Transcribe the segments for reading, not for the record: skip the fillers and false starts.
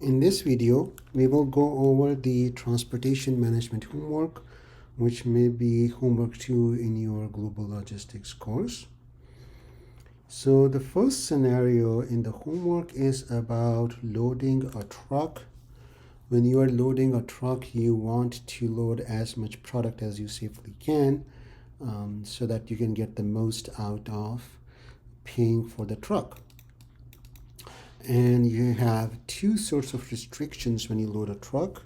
In this video, we will go over the transportation management homework, which may be homework 2 in your global logistics course. So the first scenario in the homework is about loading a truck. When you are loading a truck, you want to load as much product as you safely can, so that you can get the most out of paying for the truck. And you have two sorts of restrictions when you load a truck.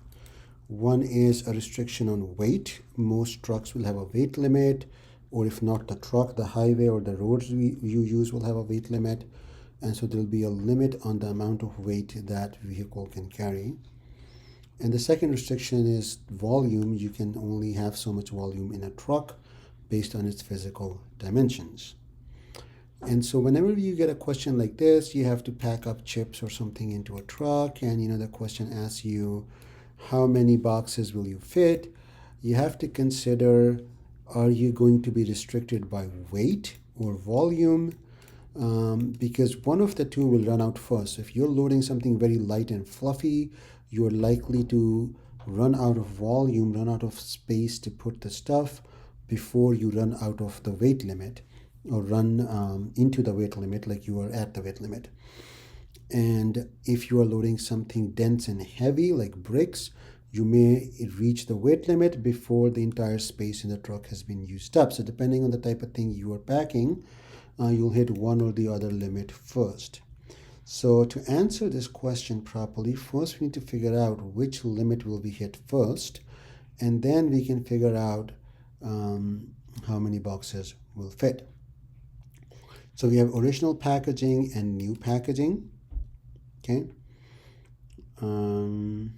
One is a restriction on weight. Most trucks will have a weight limit, or if not the truck, the highway or the roads you use will have a weight limit. And so there'll be a limit on the amount of weight that vehicle can carry. And the second restriction is volume. You can only have so much volume in a truck based on its physical dimensions. And so whenever you get a question like this, you have to pack up chips or something into a truck, and the question asks you, how many boxes will you fit? You have to consider, are you going to be restricted by weight or volume? Because one of the two will run out first. If you're loading something very light and fluffy, you're likely to run out of volume, run out of space to put the stuff before you run out of the weight limit, or run into the weight limit like you are at the weight limit. And if you are loading something dense and heavy like bricks, you may reach the weight limit before the entire space in the truck has been used up. So depending on the type of thing you are packing, you'll hit one or the other limit first. So to answer this question properly, first we need to figure out which limit will be hit first, and then we can figure out how many boxes will fit. So we have original packaging and new packaging. Okay. In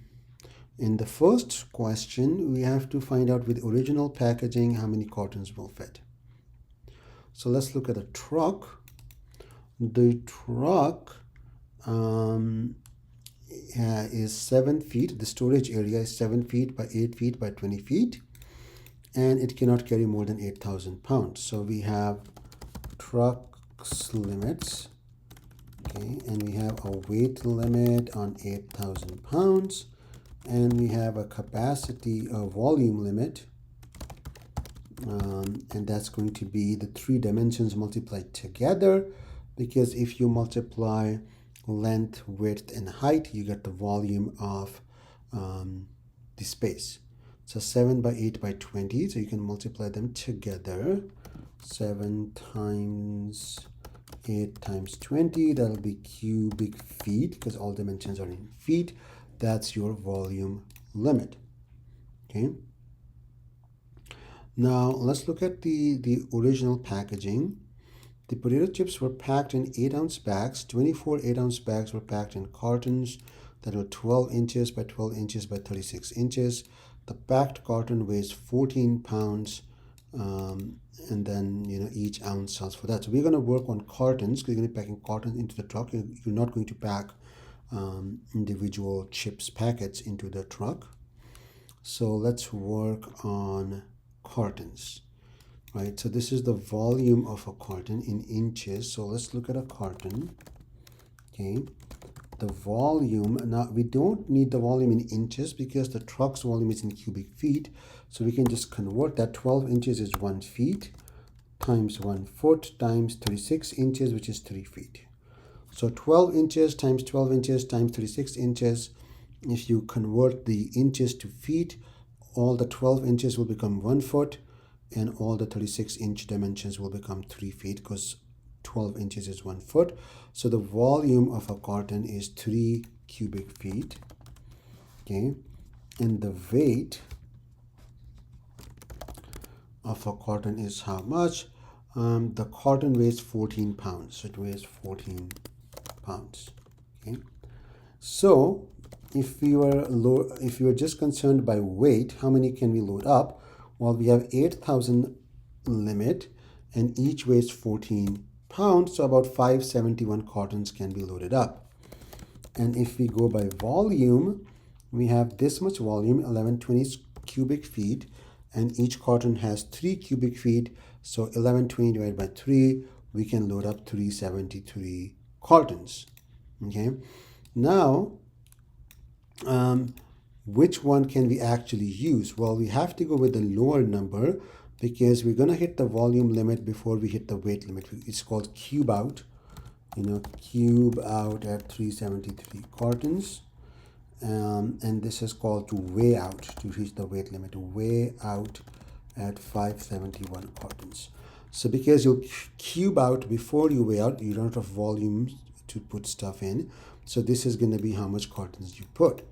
the first question, we have to find out with original packaging how many cartons will fit. So let's look at a truck. The truck is 7 feet. The storage area is 7 feet by 8 feet by 20 feet. And it cannot carry more than 8,000 pounds. So we have truck's limits. Okay, and we have a weight limit on 8,000 pounds, and we have a capacity, a volume limit, and that's going to be the three dimensions multiplied together, because if you multiply length, width, and height, you get the volume of the space. So 7 by 8 by 20, so you can multiply them together. 7 times 8 times 20, that'll be cubic feet, because all dimensions are in feet. That's your volume limit. Okay. Now let's look at the original packaging. The potato chips were packed in 8-ounce bags. 24 8-ounce bags were packed in cartons that were 12 inches by 12 inches by 36 inches. The packed carton weighs 14 pounds. And then each ounce sells for that. So we're going to work on cartons, because you're going to be packing cartons into the truck. You're not going to pack individual chips packets into the truck. So let's work on cartons. Right, so this is the volume of a carton in inches. So let's look at a carton. Okay, the volume, now we don't need the volume in inches because the truck's volume is in cubic feet. So we can just convert that. 12 inches is 1 feet times 1 foot times 36 inches, which is 3 feet. So 12 inches times 12 inches times 36 inches. If you convert the inches to feet, all the 12 inches will become 1 foot, and all the 36-inch dimensions will become 3 feet, because 12 inches is 1 foot. So the volume of a carton is 3 cubic feet. Okay, and the weight of a carton is how much? The carton weighs 14 pounds. So it weighs 14 pounds. Okay, so if we were just concerned by weight, how many can we load up? Well, we have 8,000 limit, and each weighs 14 pounds, so about 571 cartons can be loaded up. And if we go by volume, we have this much volume, 1120 cubic feet, and each carton has 3 cubic feet. So 1120 divided by 3, we can load up 373 cartons. Okay, now which one can we actually use? Well, we have to go with the lower number because we're going to hit the volume limit before we hit the weight limit. It's called cube out, cube out at 373 cartons. And this is called to weigh out to reach the weight limit, weigh out at 571 cartons. So because you'll cube out before you weigh out, you don't have volume to put stuff in. So this is going to be how much cartons you put.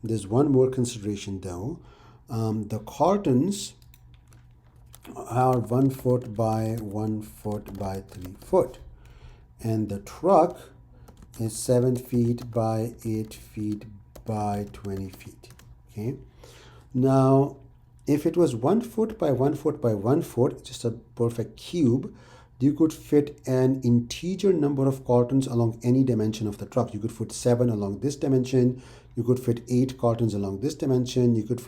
There's one more consideration though. The cartons are 1 foot by 1 foot by 3 foot. And the truck is 7 feet by 8 feet by 20 feet. Okay. Now, if it was 1 foot by 1 foot by 1 foot, just a perfect cube, you could fit an integer number of cartons along any dimension of the truck. You could put 7 along this dimension. You could fit 8 cartons along this dimension. You could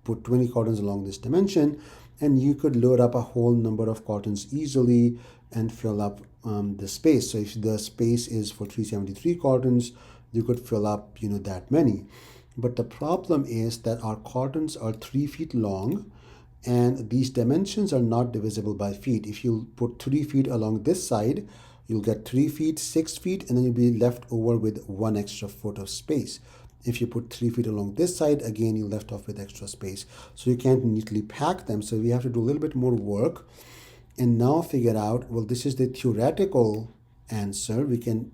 put 20 cartons along this dimension, and you could load up a whole number of cartons easily and fill up the space. So if the space is for 373 cartons, you could fill up, that many. But the problem is that our cartons are 3 feet long, and these dimensions are not divisible by feet. If you put 3 feet along this side, you'll get 3 feet, 6 feet, and then you'll be left over with 1 extra foot of space. If you put 3 feet along this side, again, you're left off with extra space. So you can't neatly pack them. So we have to do a little bit more work and now figure out, well, this is the theoretical answer. We can,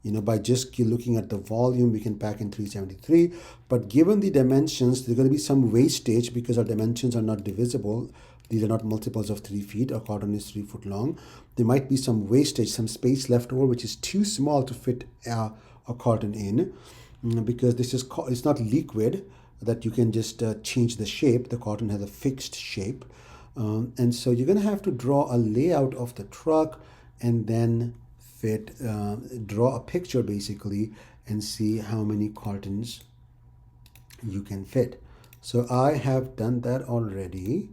by just looking at the volume, we can pack in 373. But given the dimensions, there's going to be some wastage because our dimensions are not divisible. These are not multiples of 3 feet. A carton is 3 foot long. There might be some wastage, some space left over, which is too small to fit a carton in, because it's not liquid that you can just change the shape. The carton has a fixed shape. And so you're going to have to draw a layout of the truck and then draw a picture basically and see how many cartons you can fit. So I have done that already.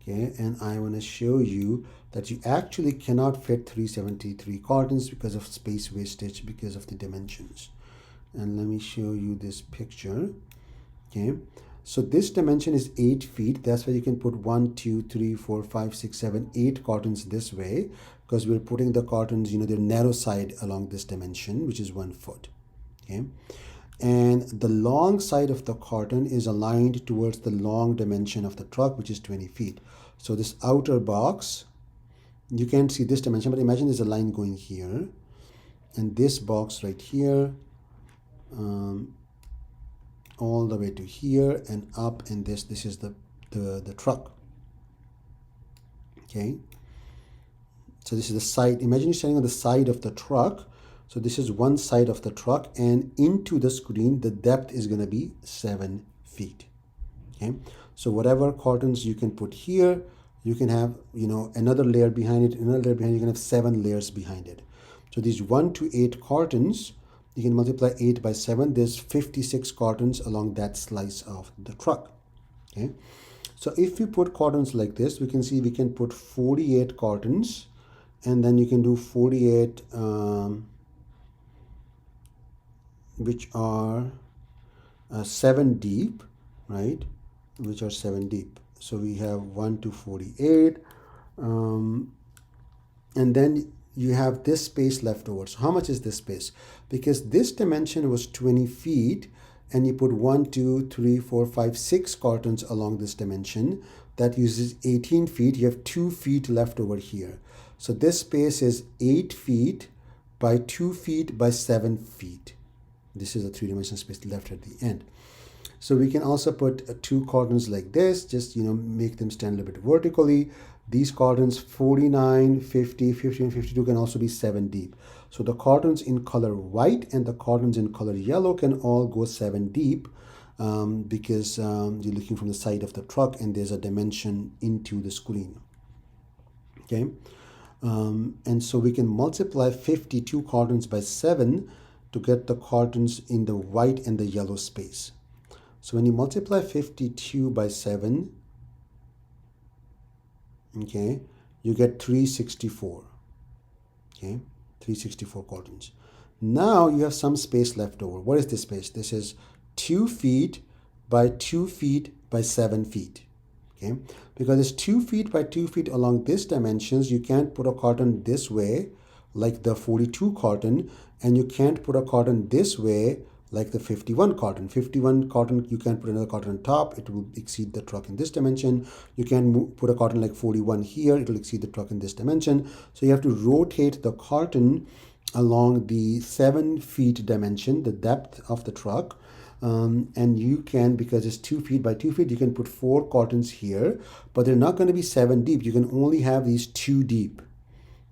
Okay, and I want to show you that you actually cannot fit 373 cartons because of space wastage, because of the dimensions. And let me show you this picture. Okay, so this dimension is 8 feet. That's why you can put 1, 2, 3, 4, 5, 6, 7, 8 cartons this way, because we're putting the cartons, their narrow side along this dimension, which is 1 foot. Okay, and the long side of the carton is aligned towards the long dimension of the truck, which is 20 feet. So this outer box, you can't see this dimension, but imagine there's a line going here, and this box right here, all the way to here and up, and this is the truck. Okay, so this is the side. Imagine you're standing on the side of the truck. So this is one side of the truck, and into the screen the depth is going to be 7 feet. Okay, so whatever cartons you can put here, you can have another layer behind it, another layer behind it. You can have 7 layers behind it. So these 1 to 8 cartons, you can multiply 8 by 7. There's 56 cartons along that slice of the truck. Okay, so if you put cartons like this, we can see we can put 48 cartons, and then you can do 48 which are 7 deep, right? Which are 7 deep. So we have 1 to 48, and then you have this space left over. So how much is this space? Because this dimension was 20 feet, and you put 1, 2, 3, 4, 5, 6 cartons along this dimension, that uses 18 feet. You have 2 feet left over here. So this space is 8 feet by 2 feet by 7 feet. This is a 3-dimensional space left at the end. So we can also put 2 cartons like this, just make them stand a little bit vertically. These cartons 49, 50, 50, and 52 can also be 7 deep. So the cartons in color white and the cartons in color yellow can all go 7 deep, because you're looking from the side of the truck and there's a dimension into the screen. Okay, and so we can multiply 52 cartons by 7 to get the cartons in the white and the yellow space. So when you multiply 52 by 7, okay, you get 364. Okay, 364 cartons. Now you have some space left over. What is this space? This is 2 feet by 2 feet by 7 feet. Okay, because it's 2 feet by 2 feet along this dimensions, you can't put a carton this way like the 42 carton, and you can't put a carton this way like the 51 carton. 51 carton, you can put another carton on top, it will exceed the truck in this dimension. You can put a carton like 41 here, it will exceed the truck in this dimension. So you have to rotate the carton along the 7 feet dimension, the depth of the truck. And you can, because it's 2 feet by 2 feet, you can put 4 cartons here, but they're not going to be 7 deep. You can only have these 2 deep.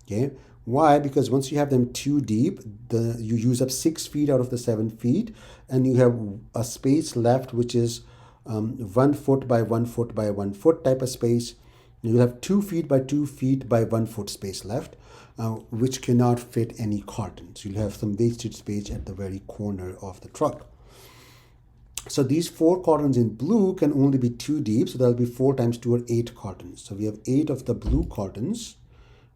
Okay, why? Because once you have them 2 deep, you use up 6 feet out of the 7 feet, and you have a space left which is 1 foot by 1 foot by 1 foot type of space. You'll have 2 feet by 2 feet by 1 foot space left, which cannot fit any cartons. You'll have some wasted space at the very corner of the truck. So these 4 cartons in blue can only be 2 deep, so that'll be 4 times 2 or 8 cartons. So we have 8 of the blue cartons,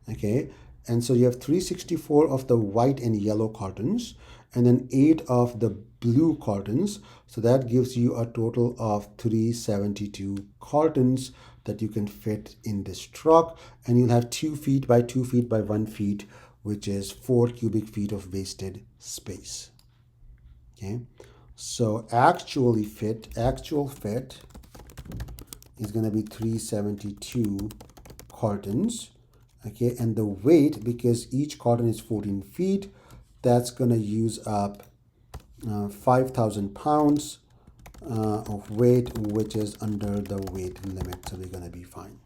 okay, and so you have 364 of the white and yellow cartons, and then 8 of the blue cartons. So that gives you a total of 372 cartons that you can fit in this truck, and you'll have 2 feet by 2 feet by 1 feet, which is 4 cubic feet of wasted space. Okay, so actual fit is going to be 372 cartons. Okay, and the weight, because each carton is 14 feet, that's going to use up 5,000 pounds of weight, which is under the weight limit, so we're going to be fine.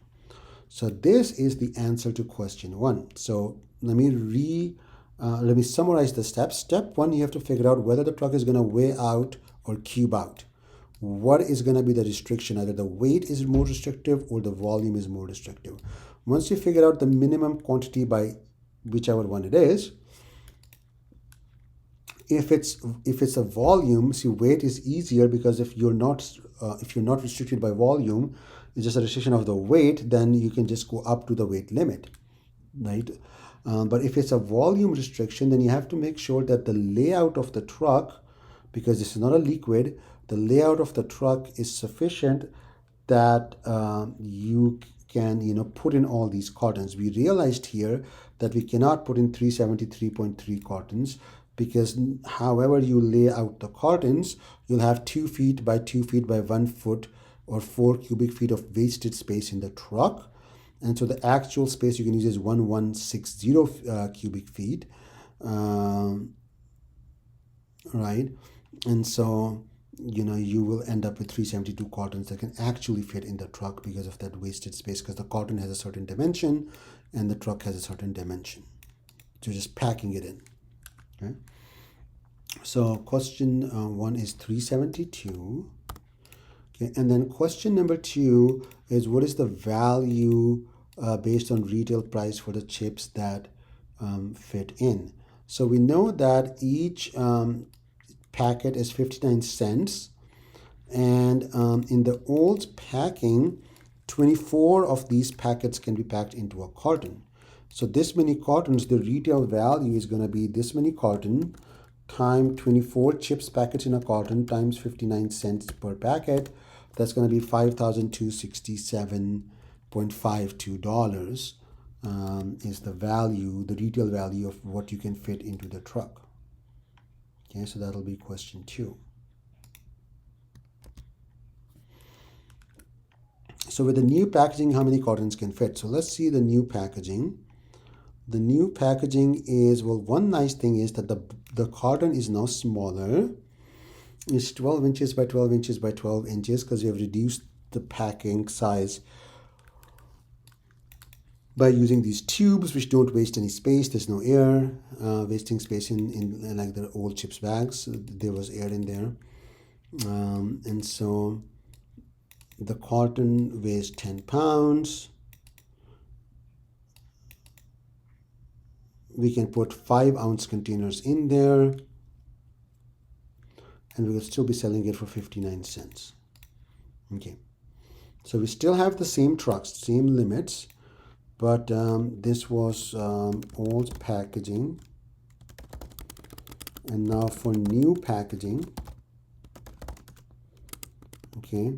So this is the answer to question 1. So let me summarize the steps. Step 1, you have to figure out whether the truck is going to weigh out or cube out. What is going to be the restriction? Either the weight is more restrictive or the volume is more restrictive. Once you figure out the minimum quantity by whichever one it is, if it's a volume, see, weight is easier, because if you're not restricted by volume, it's just a restriction of the weight, then you can just go up to the weight limit, right? But if it's a volume restriction, then you have to make sure that the layout of the truck, because this is not a liquid, the layout of the truck is sufficient that you can put in all these cartons. We realized here that we cannot put in 373.3 cartons, because however you lay out the cartons, you'll have 2 feet by 2 feet by 1 foot, or 4 cubic feet of wasted space in the truck. And so the actual space you can use is 1160 cubic feet, right? And so you will end up with 372 cartons that can actually fit in the truck because of that wasted space, because the carton has a certain dimension and the truck has a certain dimension. So just packing it in. Okay. So question 1 is 372. Okay, and then question number 2 is, what is the value based on retail price for the chips that fit in? So we know that each packet is 59 cents, and in the old packing, 24 of these packets can be packed into a carton. So this many cartons, the retail value is going to be this many carton times 24 chips packets in a carton times 59 cents per packet. That's going to be $5,267.52 is the value, the retail value of what you can fit into the truck. Okay, so that'll be question 2. So with the new packaging, how many cartons can fit? So let's see the new packaging. The new packaging is, well, one nice thing is that the carton is now smaller. It's 12 inches by 12 inches by 12 inches, because we have reduced the packing size by using these tubes, which don't waste any space. There's no air wasting space in like the old chips bags. There was air in there, and so the carton weighs 10 pounds. We can put 5-ounce containers in there, and we will still be selling it for 59 cents. Okay, so we still have the same trucks, same limits, but this was old packaging, and now for new packaging, Okay,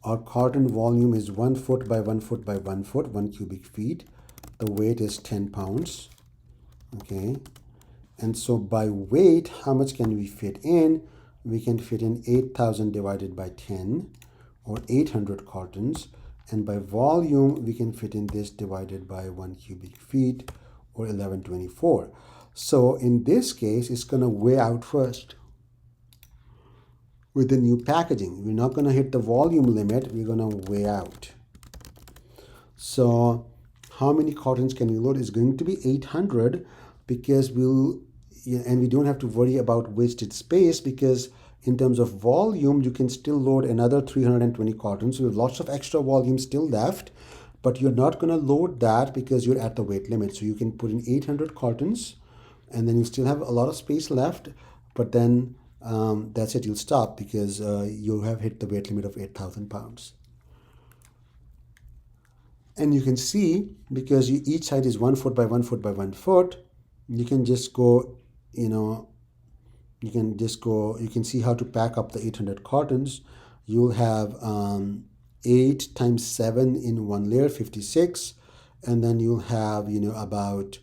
our carton volume is 1 foot by 1 foot by 1 foot, 1 cubic feet. The weight is 10 pounds. Okay, and so by weight, how much can we fit in? We can fit in 8,000 divided by 10, or 800 cartons. And by volume, we can fit in this divided by 1 cubic feet, or 1124. So in this case, it's going to weigh out first. With the new packaging, we're not going to hit the volume limit, we're going to weigh out. So how many cartons can we load? Is going to be 800, because and we don't have to worry about wasted space, because in terms of volume, you can still load another 320 cartons. So you have lots of extra volume still left, but you're not going to load that because you're at the weight limit. So you can put in 800 cartons, and then you still have a lot of space left, but then that's it, you'll stop, because you have hit the weight limit of 8,000 pounds. And you can see, because each side is 1 foot by 1 foot by 1 foot, you can just go, you can see how to pack up the 800 cartons. You'll have 8 times 7 in one layer, 56, and then you'll have, about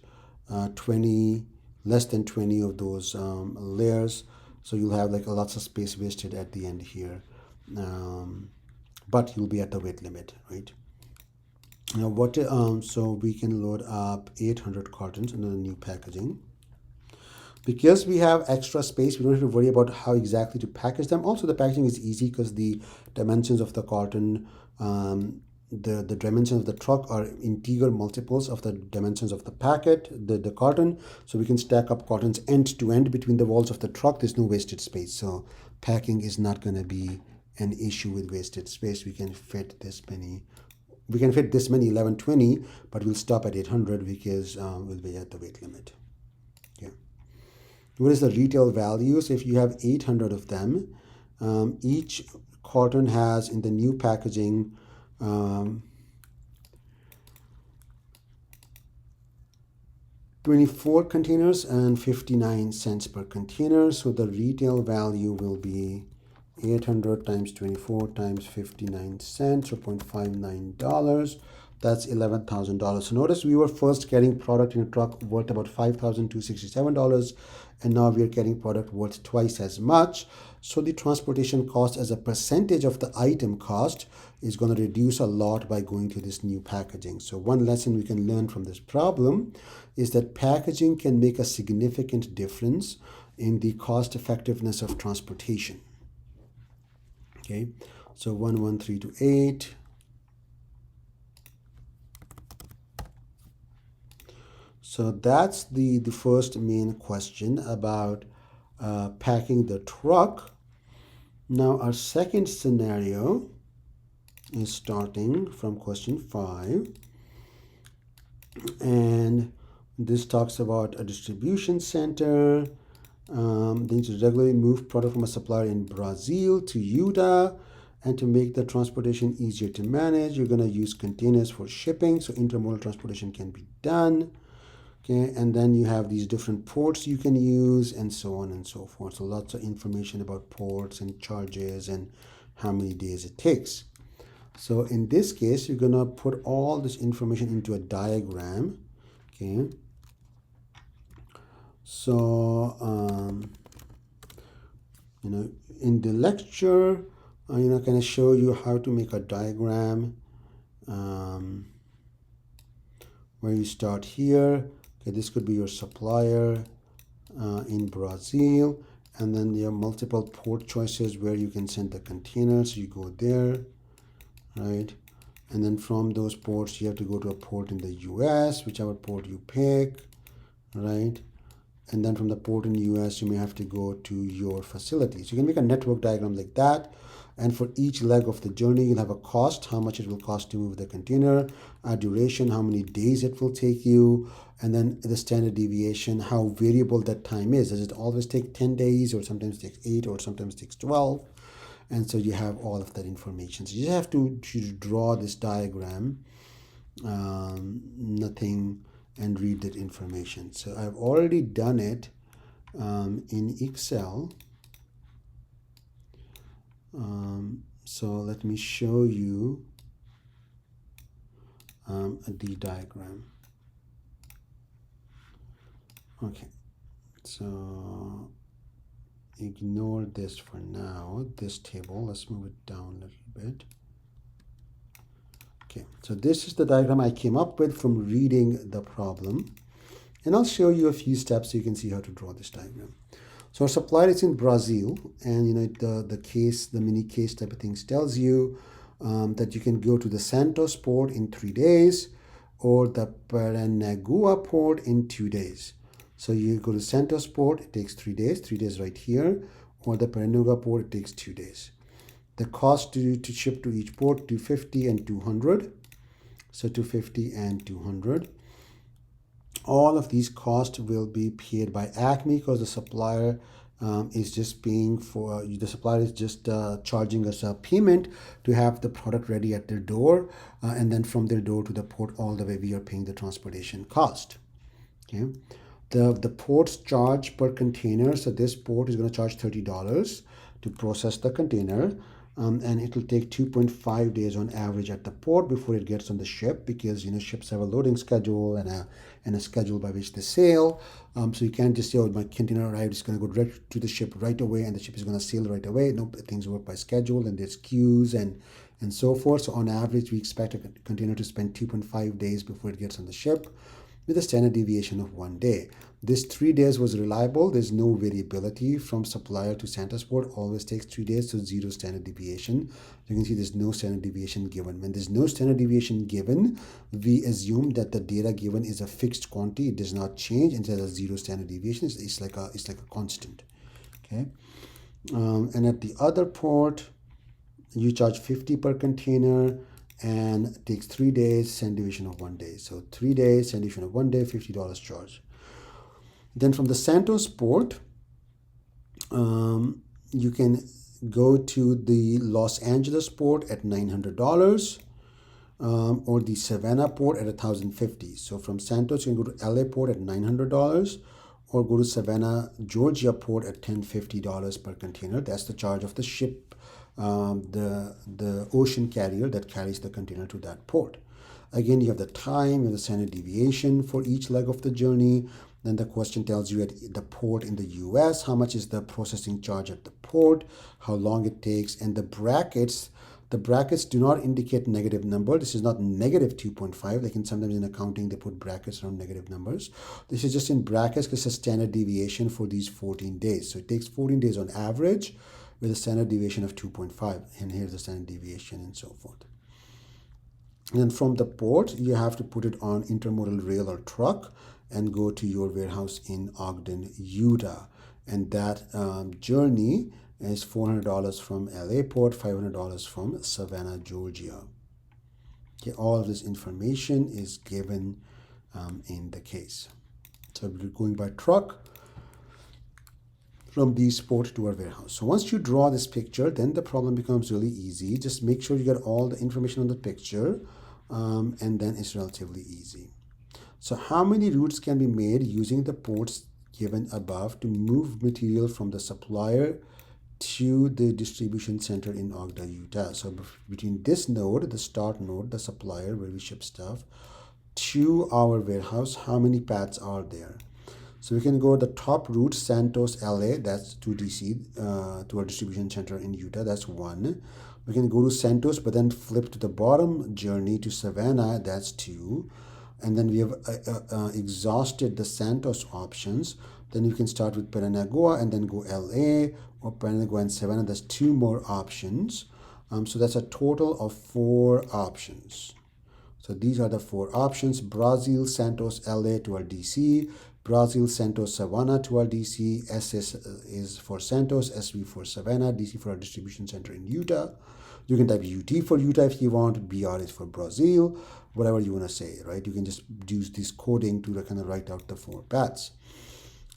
20, less than 20 of those layers. So you'll have like lots of space wasted at the end here, but you'll be at the weight limit, right? Now so we can load up 800 cartons into the new packaging. Because we have extra space, we don't have to worry about how exactly to package them. Also, the packaging is easy because the dimensions of the carton, the dimensions of the truck are integral multiples of the dimensions of the the carton. So we can stack up cartons end to end between the walls of the truck. There's no wasted space. So packing is not going to be an issue with wasted space. We can fit this many. We can fit this many 1120, but we'll stop at 800 because we'll be at the weight limit. Okay. What is the retail value? So if you have 800 of them, each carton has in the new packaging 24 containers and 59 cents per container. So the retail value will be 800 times 24 times 59 cents, or $0.59. That's $11,000. So notice we were first getting product in a truck worth about $5,267, and now we are getting product worth twice as much. So the transportation cost as a percentage of the item cost is going to reduce a lot by going to this new packaging. So one lesson we can learn from this problem is that packaging can make a significant difference in the cost effectiveness of transportation. Okay, so 11328. So that's the first main question about packing the truck. Now our second scenario is starting from question 5. And this talks about a distribution center. They need to regularly move product from a supplier in Brazil to Utah. And to make the transportation easier to manage, you're going to use containers for shipping, so intermodal transportation can be done. Okay, and then you have these different ports you can use, and so on and so forth. So lots of information about ports and charges and how many days it takes. So in this case, you're going to put all this information into a diagram. Okay. So, in the lecture, kind of show you how to make a diagram where you start here. Okay, this could be your supplier in Brazil, and then there are multiple port choices where you can send the containers. You go there, right? And then from those ports, you have to go to a port in the US, whichever port you pick, right? And then from the port in the US, you may have to go to your facility. So you can make a network diagram like that. And for each leg of the journey, you'll have a cost, how much it will cost to move the container, a duration, how many days it will take you, and then the standard deviation, how variable that time is. Does it always take 10 days, or sometimes it takes 8, or sometimes it takes 12? And so you have all of that information. So you just have to draw this diagram, nothing, and read that information. So I've already done it in Excel. So let me show you the diagram. Okay, so ignore this for now, this table. Let's move it down a little bit. Okay, so this is the diagram I came up with from reading the problem. And I'll show you a few steps so you can see how to draw this diagram. So our supplier is in Brazil, and the mini case type of things tells you that you can go to the Santos port in 3 days or the Paranagua port in 2 days. So you go to Santos port, it takes 3 days, 3 days right here, or the Paranagua port, it takes 2 days. The cost to ship to each port, 250 and 200. So 250 and 200. All of these costs will be paid by Acme because the supplier is just paying for, the supplier is just charging us a payment to have the product ready at their door, and then from their door to the port all the way we are paying the transportation cost. Okay, the port's charge per container, so this port is going to charge $30 to process the container. And it will take 2.5 days on average at the port before it gets on the ship, because ships have a loading schedule and a schedule by which they sail. So you can't just say, oh, my container arrived, it's going to go direct to the ship right away and the ship is going to sail right away. No, things work by schedule, and there's queues and so forth. So on average we expect a container to spend 2.5 days before it gets on the ship, with a standard deviation of 1 day. This 3 days was reliable. There's no variability from supplier to Santos port. Always takes 3 days, so 0 standard deviation. You can see there's no standard deviation given. When there's no standard deviation given, we assume that the data given is a fixed quantity. It does not change, and there's a 0 standard deviation. It's like a constant. Okay, and at the other port, you charge 50 per container, and it takes 3 days, standard deviation of 1 day. So 3 days, standard deviation of 1 day, $50 charge. Then from the Santos port, you can go to the Los Angeles port at $900, or the Savannah port at $1,050. So from Santos, you can go to LA port at $900, or go to Savannah, Georgia port at $1,050 per container. That's the charge of the ship, the ocean carrier that carries the container to that port. Again, you have the time and the standard deviation for each leg of the journey. Then the question tells you at the port in the US, how much is the processing charge at the port, how long it takes, and the brackets do not indicate negative number. This is not negative 2.5. Like sometimes in accounting, they put brackets around negative numbers. This is just in brackets because it's a standard deviation for these 14 days. So it takes 14 days on average with a standard deviation of 2.5. And here's the standard deviation and so forth. And then from the port, you have to put it on intermodal rail or truck and go to your warehouse in Ogden, Utah. And that journey is $400 from LA port, $500 from Savannah, Georgia. Okay, all of this information is given in the case. So we're going by truck from this port to our warehouse. So once you draw this picture, then the problem becomes really easy. Just make sure you get all the information on the picture, and then it's relatively easy. So how many routes can be made using the ports given above to move material from the supplier to the distribution center in Ogden, Utah? So between this node, the start node, the supplier where we ship stuff, to our warehouse, how many paths are there? So we can go the top route, Santos, LA, that's to DC, to our distribution center in Utah, that's 1. We can go to Santos, but then flip to the bottom journey to Savannah, that's 2. And then we have exhausted the Santos options. Then you can start with Paranagua and then go LA, or Paranagua and Savannah. There's 2 more options. So that's a total of 4 options. So these are the 4 options: Brazil, Santos, LA to our DC, Brazil, Santos, Savannah to our DC, SS is for Santos, SV for Savannah, DC for our distribution center in Utah. You can type UT for Utah if you want, BR is for Brazil, whatever you want to say, right? You can just use this coding to kind of write out the 4 paths.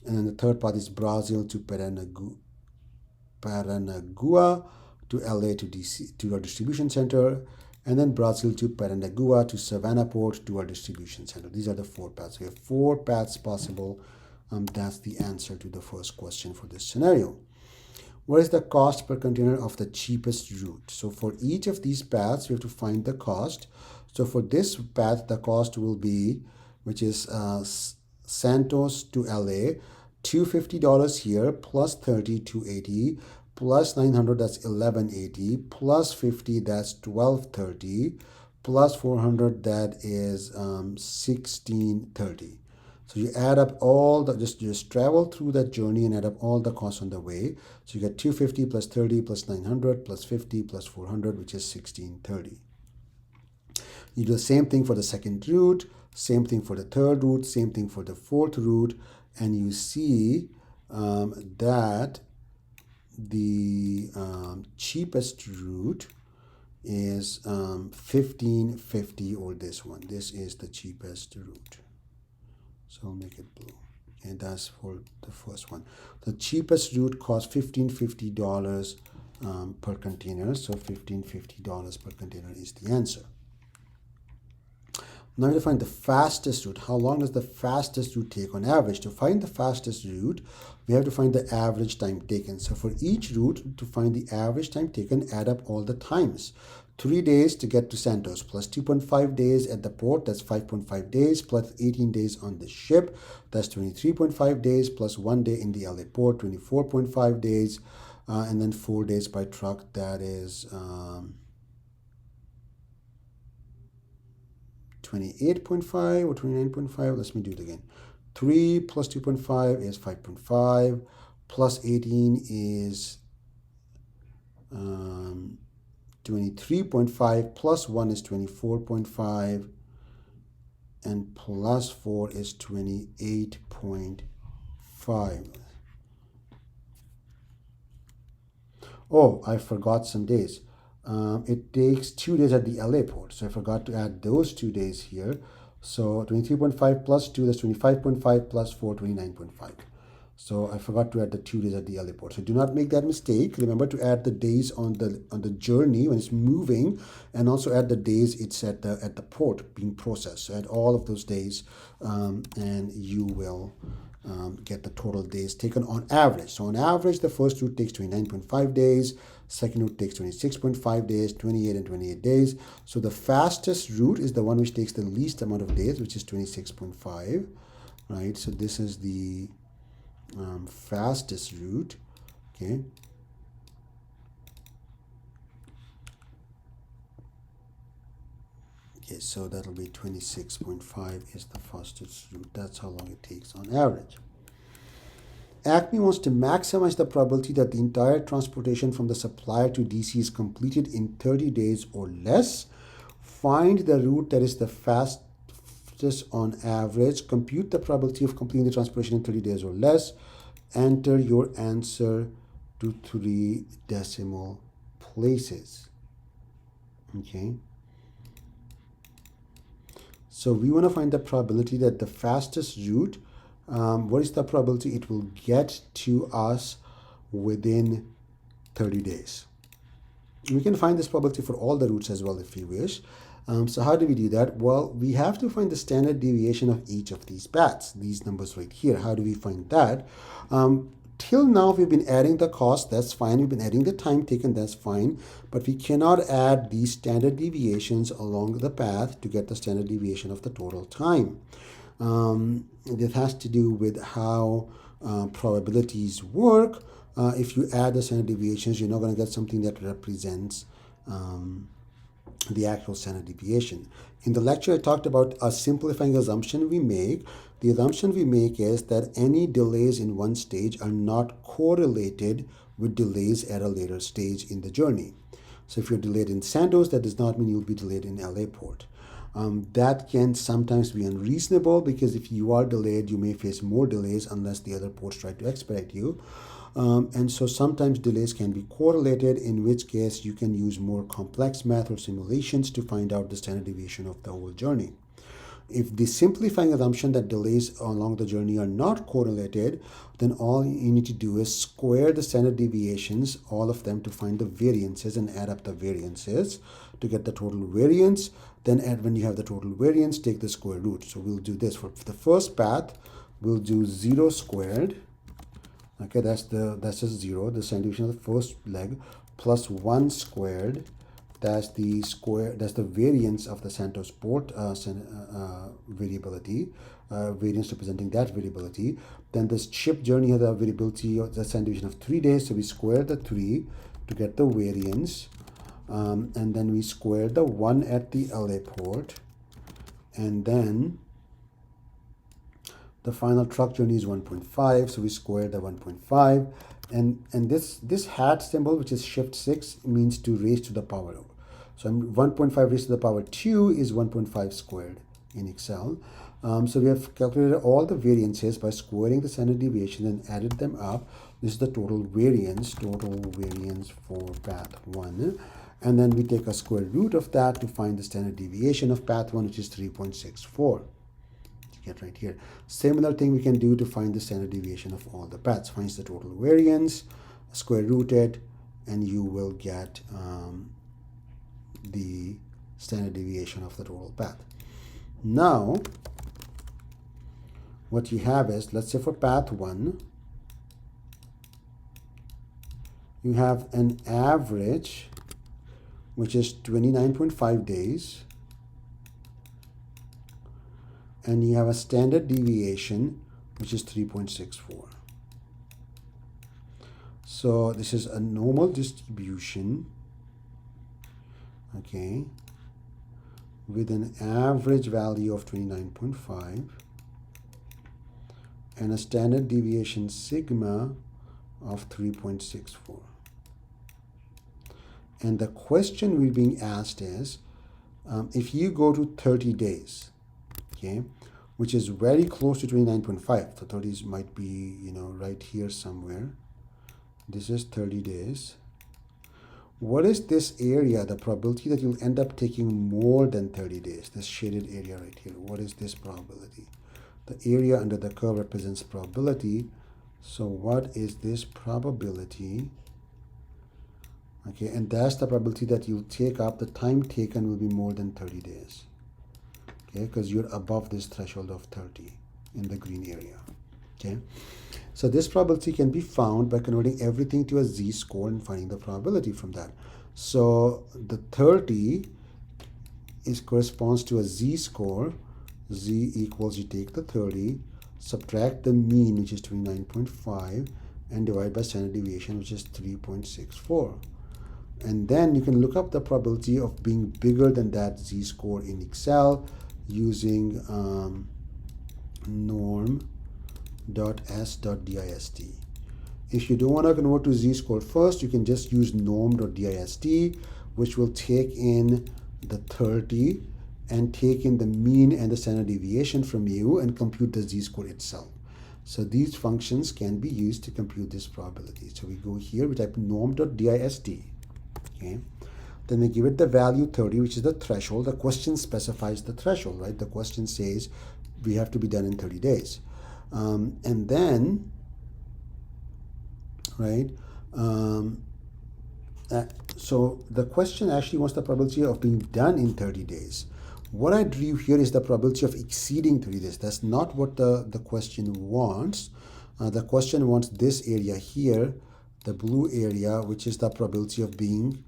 And then the third path is Brazil to Paranagua to LA to DC to our distribution center, and then Brazil to Paranagua to Savannah port to our distribution center. These are the 4 paths. We have 4 paths possible. That's the answer to the first question for this scenario. what is the cost per container of the cheapest route? So for each of these paths, we have to find the cost. So for this path, the cost will be, which is Santos to LA, $250 here, plus 30, 280, plus 900, that's 1180, plus 50, that's 1230, plus 400, that is 1630. So you add up all the, just travel through that journey and add up all the costs on the way. So you get 250 plus 30 plus 900 plus 50 plus 400, which is 1630. You do the same thing for the second route, same thing for the third route, same thing for the fourth route, and you see that the cheapest route is 1550, or this one. This is the cheapest route. So I'll make it blue. And that's for the first one. The cheapest route costs $1550 per container. So $1550 per container is the answer. Now to find the fastest route. How long does the fastest route take on average? To find the fastest route, we have to find the average time taken. So for each route, to find the average time taken, add up all the times. 3 days to get to Santos, plus 2.5 days at the port, that's 5.5 days, plus 18 days on the ship, that's 23.5 days, plus 1 day in the LA port, 24.5 days, and then 4 days by truck, that is 28.5 or 29.5. Let me do it again. 3 plus 2.5 is 5.5, plus 18 is 23.5, plus 1 is 24.5, and plus 4 is 28.5. Oh, I forgot some days. It takes 2 days at the LA port, so I forgot to add those 2 days here. So 23.5 plus 2, that's 25.5, plus 4, 29.5. So I forgot to add the 2 days at the LA port. So do not make that mistake. Remember to add the days on the journey when it's moving, and also add the days it's at the port being processed. So add all of those days, and you will get the total days taken on average. So on average, the first route takes 29.5 days. Second route takes 26.5 days, 28 and 28 days. So the fastest route is the one which takes the least amount of days, which is 26.5, right? So this is the fastest route, okay? Okay, so that'll be 26.5 is the fastest route. That's how long it takes on average. Acme wants to maximize the probability that the entire transportation from the supplier to DC is completed in 30 days or less. Find the route that is the fastest on average. Compute the probability of completing the transportation in 30 days or less. Enter your answer to 3 decimal places. Okay. So we want to find the probability that the fastest route, what is the probability it will get to us within 30 days? We can find this probability for all the routes as well if you wish. So how do we do that? Well, we have to find the standard deviation of each of these paths, these numbers right here. How do we find that? Till now, we've been adding the cost, that's fine. We've been adding the time taken, that's fine. But we cannot add these standard deviations along the path to get the standard deviation of the total time. This has to do with how probabilities work. If you add the standard deviations, you're not going to get something that represents the actual standard deviation. In the lecture, I talked about a simplifying assumption we make. The assumption we make is that any delays in one stage are not correlated with delays at a later stage in the journey. So if you're delayed in Santos, that does not mean you'll be delayed in LA port. That can sometimes be unreasonable, because if you are delayed, you may face more delays unless the other ports try to expedite you. And so sometimes delays can be correlated, in which case you can use more complex math or simulations to find out the standard deviation of the whole journey. If the simplifying assumption that delays along the journey are not correlated, then all you need to do is square the standard deviations, all of them, to find the variances and add up the variances to get the total variance. Then when you have the total variance, take the square root. So we'll do this. For the first path, we'll do 0 squared Okay, that's just 0, the standard deviation of the first leg, plus 1 squared. That's the variance of the Santos port variability, variance representing that variability. Then this ship journey has a variability of the standard deviation of 3 days, so we square the 3 to get the variance, and then we square the 1 at the LA port, and then the final truck journey is 1.5, so we square the 1.5, and this hat symbol, which is shift 6, means to raise to the power. So 1.5 raised to the power 2 is 1.5 squared in Excel. So we have calculated all the variances by squaring the standard deviation and added them up. This is the total variance for path 1. And then we take a square root of that to find the standard deviation of path 1, which is 3.64. Get right here. Similar thing we can do to find the standard deviation of all the paths. Finds the total variance, square root it, and you will get the standard deviation of the total path. Now, what you have is, let's say for path 1, you have an average, which is 29.5 days, and you have a standard deviation, which is 3.64. So this is a normal distribution, okay, with an average value of 29.5 and a standard deviation sigma of 3.64. And the question we're being asked is, if you go to 30 days, okay, which is very close to 29.5, so 30s might be, right here somewhere. This is 30 days. What is this area, the probability that you'll end up taking more than 30 days, this shaded area right here? What is this probability? The area under the curve represents probability. So what is this probability? Okay, and that's the probability that you'll take up, the time taken will be more than 30 days. Okay, because you're above this threshold of 30 in the green area. Okay, so this probability can be found by converting everything to a z-score and finding the probability from that. So the 30 corresponds to a z-score. Z equals, you take the 30, subtract the mean, which is 29.5, and divide by standard deviation, which is 3.64. And then you can look up the probability of being bigger than that z-score in Excel using norm.s.dist. If you don't want to convert to z-score first, you can just use norm.dist, which will take in the 30 and take in the mean and the standard deviation from you and compute the z-score itself. So these functions can be used to compute this probability. So we go here, we type norm.dist, okay? Then we give it the value 30, which is the threshold. The question specifies the threshold, right? The question says we have to be done in 30 days. And then, right, so the question actually wants the probability of being done in 30 days. What I drew here is the probability of exceeding 30 days. That's not what the question wants. The question wants this area here, the blue area, which is the probability of being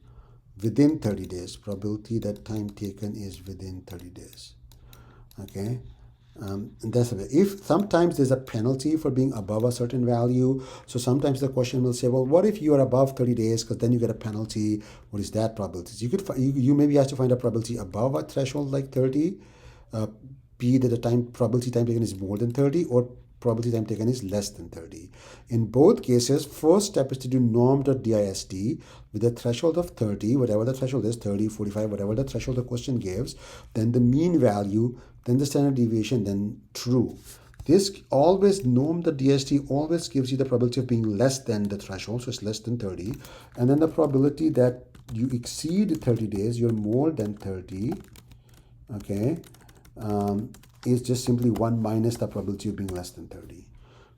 within 30 days. Probability that time taken is within 30 days. Okay. And that's it. If sometimes there's a penalty for being above a certain value, so sometimes the question will say, well, what if you are above 30 days, because then you get a penalty? What is that probability? So you maybe have to find a probability above a threshold like 30, be that the probability time taken is more than 30, or probability time taken is less than 30. In both cases, first step is to do norm.dist with a threshold of 30, whatever the threshold is, 30, 45, whatever the threshold the question gives, then the mean value, then the standard deviation, then true. This always, norm.dist always gives you the probability of being less than the threshold, so it's less than 30, and then the probability that you exceed 30 days, you're more than 30, okay, is just simply 1 minus the probability of being less than 30.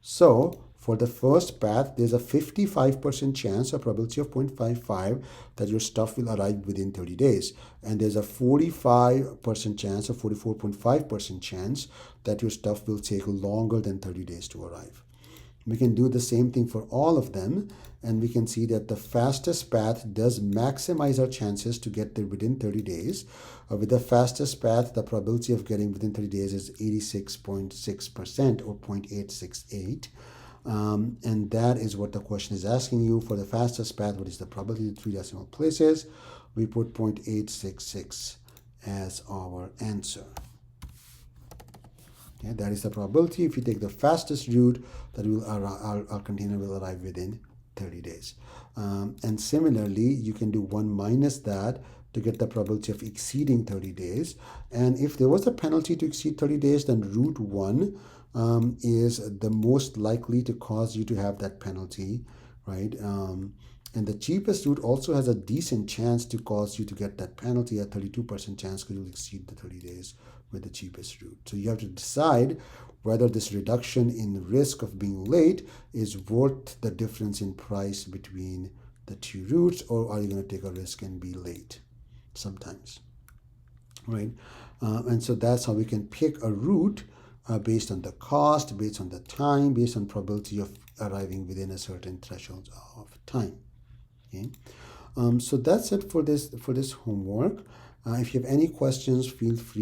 So for the first path, there's a 55% chance, a probability of 0.55, that your stuff will arrive within 30 days. And there's a 45% chance, or 44.5% chance, that your stuff will take longer than 30 days to arrive. We can do the same thing for all of them, and we can see that the fastest path does maximize our chances to get there within 30 days. With the fastest path, the probability of getting within 30 days is 86.6% or 0.868. And that is what the question is asking you. For the fastest path, what is the probability? 3 decimal places. We put 0.866 as our answer. Okay, that is the probability. If you take the fastest route, that our container will arrive within 30 days. And similarly, you can do 1 minus that to get the probability of exceeding 30 days. And if there was a penalty to exceed 30 days, then route 1 is the most likely to cause you to have that penalty, right? And the cheapest route also has a decent chance to cause you to get that penalty, a 32% chance, because you'll exceed the 30 days with the cheapest route. So you have to decide whether this reduction in risk of being late is worth the difference in price between the two routes, or are you going to take a risk and be late sometimes, right? And so that's how we can pick a route based on the cost, based on the time, based on probability of arriving within a certain threshold of time. Okay, so that's it for this homework. If you have any questions, feel free